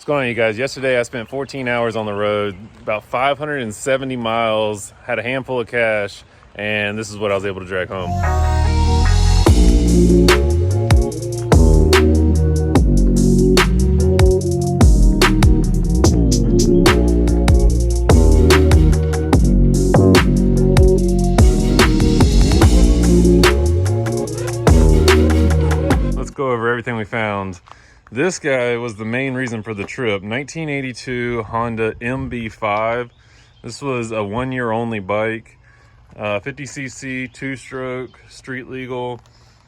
What's going on, you guys? Yesterday I spent 14 hours on the road, about 570 miles, had a handful of cash, and this is what I was able to drag home. Let's go over everything we found. This guy was the main reason for the trip. 1982 Honda MB5. This was a 1 year only bike, 50cc, 2-stroke, street legal.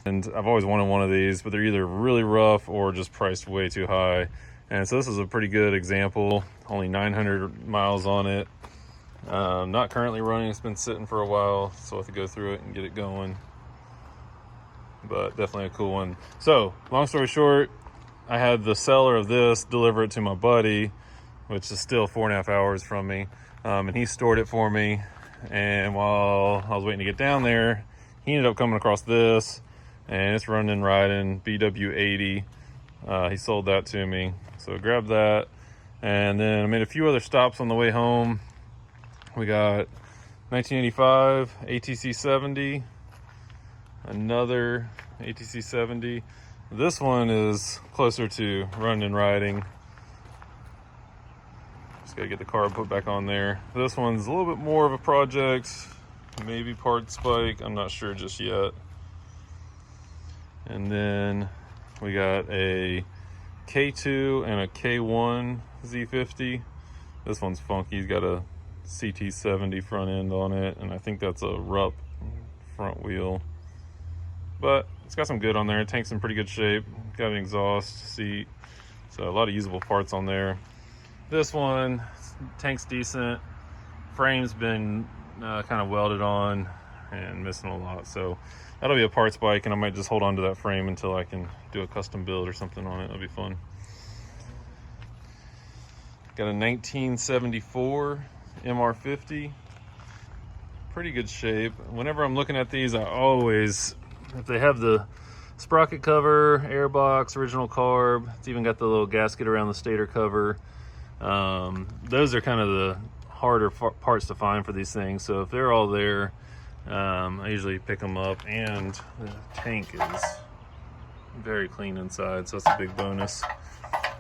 And I've always wanted one of these, but they're either really rough or just priced way too high. And so this is a pretty good example. Only 900 miles on it. Not currently running, it's been sitting for a while, so I have to go through it and get it going. But definitely a cool one. So, long story short, I had the seller of this deliver it to my buddy, which is still 4.5 hours from me. And he stored it for me. And while I was waiting to get down there, he ended up coming across this, and it's running and riding BW80. He sold that to me. So I grabbed that. And then I made a few other stops on the way home. We got 1985 ATC 70, another ATC 70. This one is closer to running and riding. Just gotta get the carb put back on there. This one's a little bit more of a project, maybe part spike, I'm not sure just yet. And then we got a K2 and a K1 Z50. This one's funky, he's got a CT70 front end on it, and I think that's a Rupp front wheel. But it's got some good on there. Tank's in pretty good shape. Got an exhaust seat. So a lot of usable parts on there. This one, tank's decent. Frame's been kind of welded on and missing a lot. So that'll be a parts bike, and I might just hold on to that frame until I can do a custom build or something on it. That'll be fun. Got a 1974 MR50. Pretty good shape. Whenever I'm looking at these, I always, if they have the sprocket cover, air box, original carb, it's even got the little gasket around the stator cover. Those are kind of the harder parts to find for these things. So if they're all there, I usually pick them up, and the tank is very clean inside, so that's a big bonus.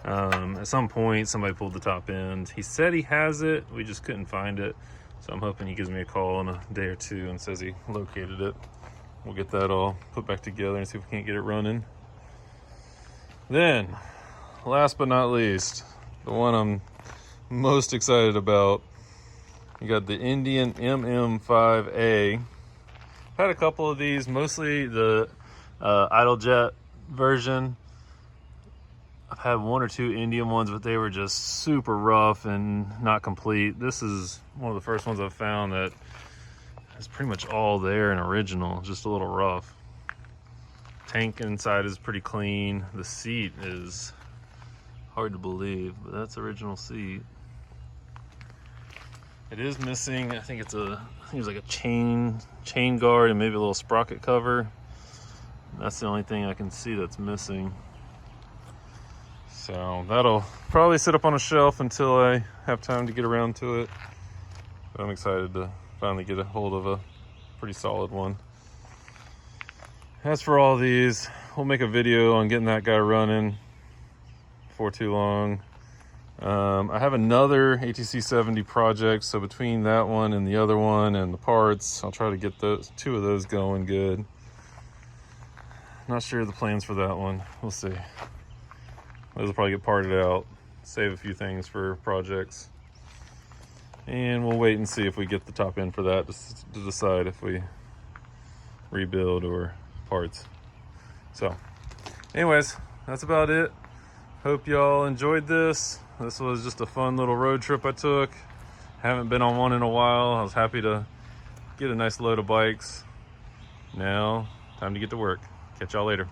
At some point, somebody pulled the top end. He said he has it, we just couldn't find it. So I'm hoping he gives me a call in a day or two and says he located it. We'll get that all put back together and see if we can't get it running. Then, last but not least, the one I'm most excited about, you got the Indian MM5A. Had a couple of these, mostly the idle jet version. I've had one or two Indian ones, but they were just super rough and not complete. This is one of the first ones I've found that is pretty much all there and original, just a little rough. Tank inside is pretty clean. The seat is hard to believe, but that's original seat. It is missing, I think it's like a chain guard and maybe a little sprocket cover. That's the only thing I can see that's missing. So that'll probably sit up on a shelf until I have time to get around to it. But I'm excited to finally get a hold of a pretty solid one. As for all these, we'll make a video on getting that guy running before too long. I have another ATC 70 project, so between that one and the other one and the parts, I'll try to get two of those going good. Not sure the plans for that one. We'll see. Those will probably get parted out, save a few things for projects. And we'll wait and see if we get the top end for that to decide if we rebuild or parts. So, anyways, that's about it. Hope y'all enjoyed this. This was just a fun little road trip I took. Haven't been on one in a while. I was happy to get a nice load of bikes. Now, time to get to work. Catch y'all later.